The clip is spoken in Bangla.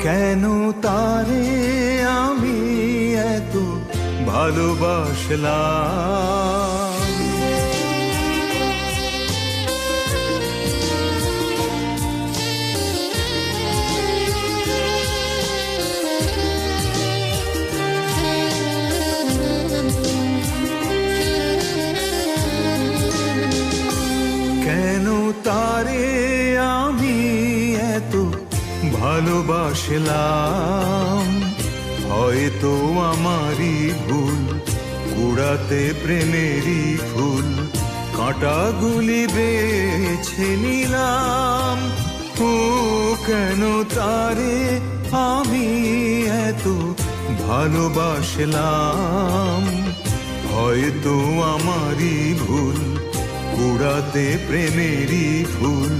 কেন তারে আমি এত ভালোবাসলাম। কেন তারে আমি এত ভালোবাসলাম। হয়তো আমারই ভুল, কুড়াতে প্রেমেরই ফুল কাঁটাগুলি বেছে নিলাম। ও কেন তারে আমি এত ভালোবাসলাম। হয়তো আমারই ভুল, কুড়াতে প্রেমেরই ফুল